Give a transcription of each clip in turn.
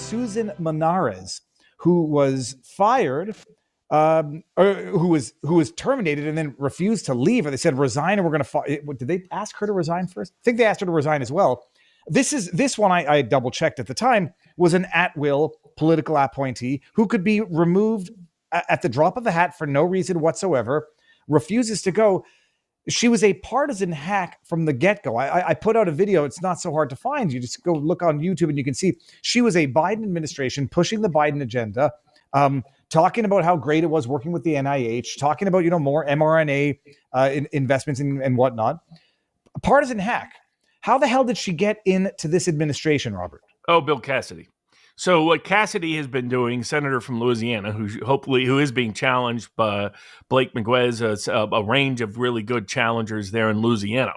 Susan Manares, who was fired, or who was terminated and then refused to leave, or they said resign, and we're going to fire. Did they ask her to resign first? I think they asked her to resign as well. This one I double checked at the time was an at-will political appointee who could be removed at the drop of a hat for no reason whatsoever, refuses to go. She was a partisan hack from the get-go. I put out a video. It's not so hard to find. You just go look on YouTube and you can see she was a Biden administration pushing the Biden agenda, talking about how great it was working with the NIH, talking about, more mRNA investments and whatnot. A partisan hack. How the hell did she get into this administration, Robert? Oh, Bill Cassidy. So what Cassidy has been doing, senator from Louisiana, who is being challenged by Blake McGuez, a range of really good challengers there in Louisiana.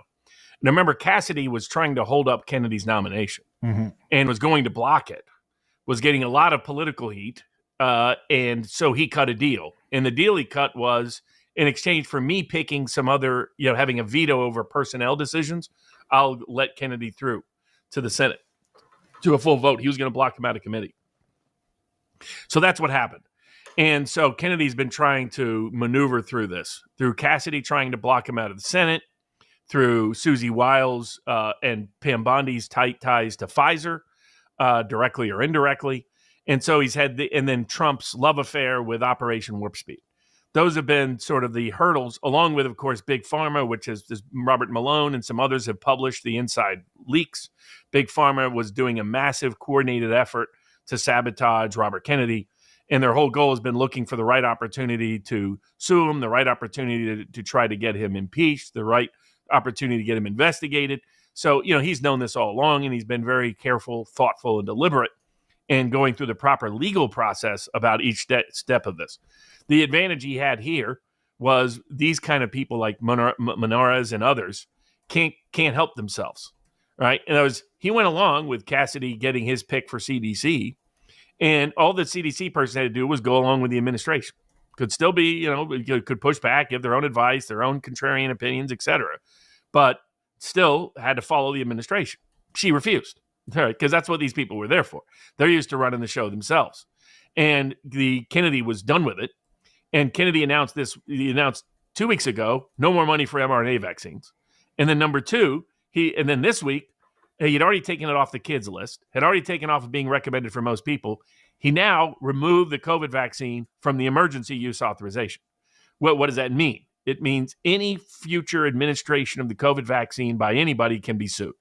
And remember, Cassidy was trying to hold up Kennedy's nomination and was going to block it, was getting a lot of political heat. And so he cut a deal. And the deal he cut was, in exchange for me picking some other, having a veto over personnel decisions, I'll let Kennedy through to the Senate to a full vote. He was going to block him out of committee. So that's what happened. And so Kennedy's been trying to maneuver through this, through Cassidy trying to block him out of the Senate, through Susie Wiles and Pam Bondi's tight ties to Pfizer, directly or indirectly. And so he's had and then Trump's love affair with Operation Warp Speed. Those have been sort of the hurdles, along with, of course, Big Pharma, which is Robert Malone and some others have published the inside leaks. Big Pharma was doing a massive coordinated effort to sabotage Robert Kennedy. And their whole goal has been looking for the right opportunity to sue him, the right opportunity to try to get him impeached, the right opportunity to get him investigated. So, he's known this all along, and he's been very careful, thoughtful, and deliberate in going through the proper legal process about each step of this. The advantage he had here was these kind of people like Manares and others can't help themselves, right? And he went along with Cassidy getting his pick for CDC, and all the CDC person had to do was go along with the administration. Could still be, could push back, give their own advice, their own contrarian opinions, etc., but still had to follow the administration. She refused, because that's what these people were there for. They're used to running the show themselves. And Kennedy was done with it. And Kennedy announced 2 weeks ago, no more money for mRNA vaccines. And then number two, and then this week, he'd already taken it off the kids list, had already taken off of being recommended for most people. He now removed the COVID vaccine from the emergency use authorization. Well, what does that mean? It means any future administration of the COVID vaccine by anybody can be sued.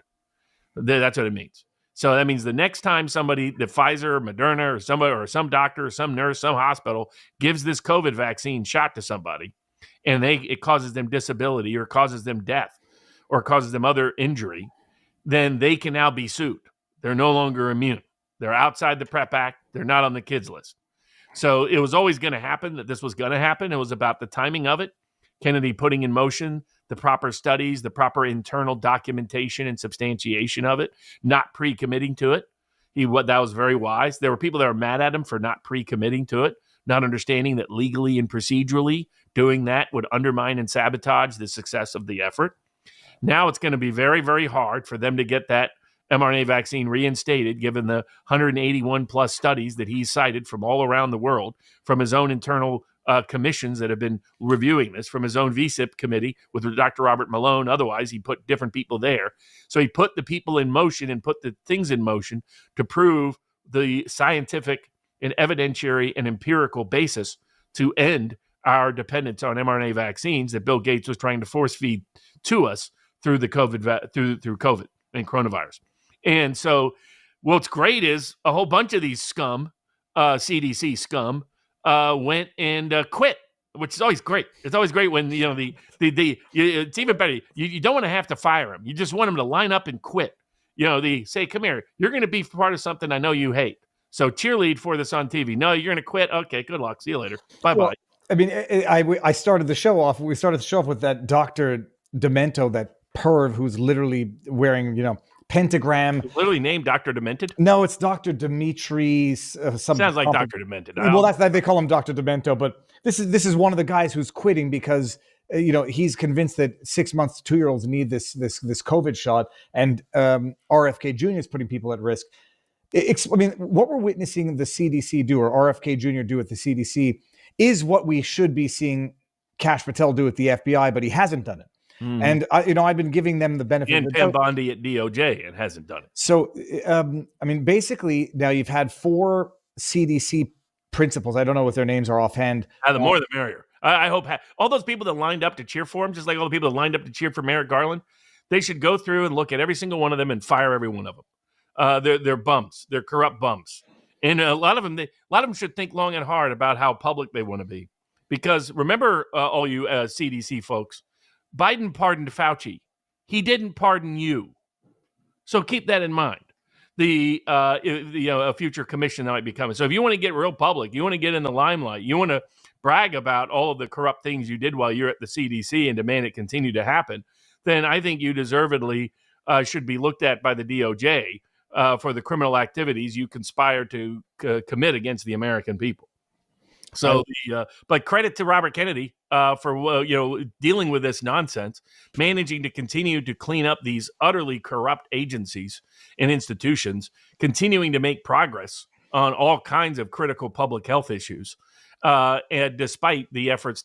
That's what it means. So that means the next time somebody, the Pfizer or Moderna or somebody or some doctor or some nurse, some hospital gives this COVID vaccine shot to somebody and it causes them disability or causes them death or causes them other injury, then they can now be sued. They're no longer immune. They're outside the PrEP Act. They're not on the kids list. So it was always going to happen that this was going to happen. It was about the timing of it. Kennedy putting in motion the proper studies, the proper internal documentation and substantiation of it, not pre-committing to it. That was very wise. There were people that were mad at him for not pre-committing to it, not understanding that legally and procedurally doing that would undermine and sabotage the success of the effort. Now it's going to be very, very hard for them to get that mRNA vaccine reinstated, given the 181 plus studies that he cited from all around the world, from his own internal commissions that have been reviewing this, from his own VSIP committee with Dr. Robert Malone. Otherwise, he put different people there. So he put the people in motion and put the things in motion to prove the scientific and evidentiary and empirical basis to end our dependence on mRNA vaccines that Bill Gates was trying to force feed to us through the COVID, through COVID and coronavirus. And so what's great is a whole bunch of these scum, CDC scum, went and quit, which is always great. It's always great when, it's even better. You don't want to have to fire them. You just want them to line up and quit. They say, come here, you're going to be part of something I know you hate. So cheerlead for this on TV. No, you're going to quit. Okay, good luck. See you later. Bye-bye. Well, I mean, we started the show off with that Dr. Demento, that perv who's literally wearing, pentagram. Literally named Dr. Demented? No, it's Dr. Dimitri. Sounds like Dr. Demented. Well, they call him Dr. Demento, but this is one of the guys who's quitting because he's convinced that 6 months to 2-year-olds need this COVID shot, and RFK Jr. is putting people at risk. I mean, what we're witnessing the CDC do, or RFK Jr. do at the CDC, is what we should be seeing Kash Patel do at the FBI, but he hasn't done it. And I've been giving them the benefit and of the Pam doubt. Bondi at DOJ and hasn't done it. So, I mean, basically, now you've had 4 CDC principals. I don't know what their names are offhand. The more the merrier. I hope all those people that lined up to cheer for him, just like all the people that lined up to cheer for Merrick Garland, they should go through and look at every single one of them and fire every one of them. They're bums. They're corrupt bums, and a lot of them should think long and hard about how public they want to be. Because remember, all you CDC folks, Biden pardoned Fauci. He didn't pardon you. So keep that in mind. A future commission that might be coming. So if you want to get real public, you want to get in the limelight, you want to brag about all of the corrupt things you did while you're at the CDC and demand it continue to happen, then I think you deservedly should be looked at by the DOJ for the criminal activities you conspired to commit against the American people. So, but credit to Robert Kennedy for dealing with this nonsense, managing to continue to clean up these utterly corrupt agencies and institutions, continuing to make progress on all kinds of critical public health issues, and despite the efforts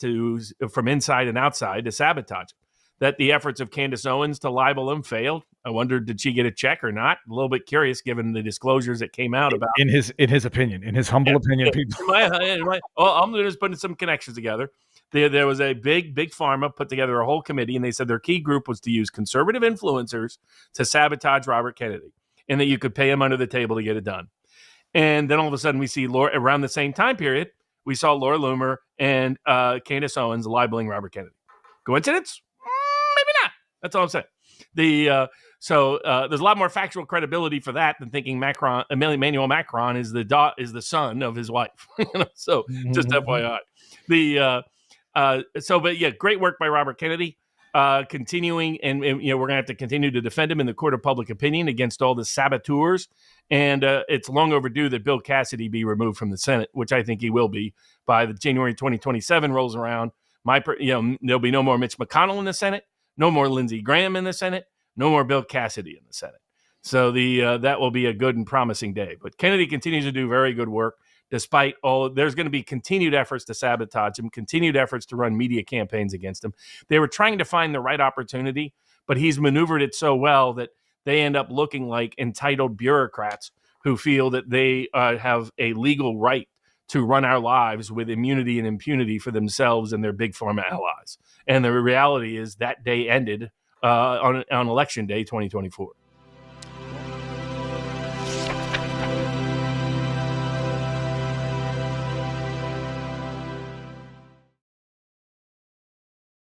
from inside and outside to sabotage it. That the efforts of Candace Owens to libel him failed. I wondered, did she get a check or not? A little bit curious, given the disclosures that came out about in his opinion, in his humble opinion. People, I'm just putting some connections together. There was a big pharma put together a whole committee, and they said their key group was to use conservative influencers to sabotage Robert Kennedy, and that you could pay him under the table to get it done. And then all of a sudden, we see around the same time period, we saw Laura Loomer and Candace Owens libeling Robert Kennedy. Coincidence? Maybe not. That's all I'm saying. So there's a lot more factual credibility for that than thinking Emmanuel Macron is the son of his wife. So just FYI. But yeah, great work by Robert Kennedy. Continuing, and we're going to have to continue to defend him in the court of public opinion against all the saboteurs. And it's long overdue that Bill Cassidy be removed from the Senate, which I think he will be by the January 2027 rolls around. There'll be no more Mitch McConnell in the Senate. No more Lindsey Graham in the Senate. No more Bill Cassidy in the Senate. So that will be a good and promising day. But Kennedy continues to do very good work, despite all. There's going to be continued efforts to sabotage him, continued efforts to run media campaigns against him. They were trying to find the right opportunity, but he's maneuvered it so well that they end up looking like entitled bureaucrats who feel that they have a legal right to run our lives with immunity and impunity for themselves and their big pharma allies. And the reality is that day ended on election day 2024.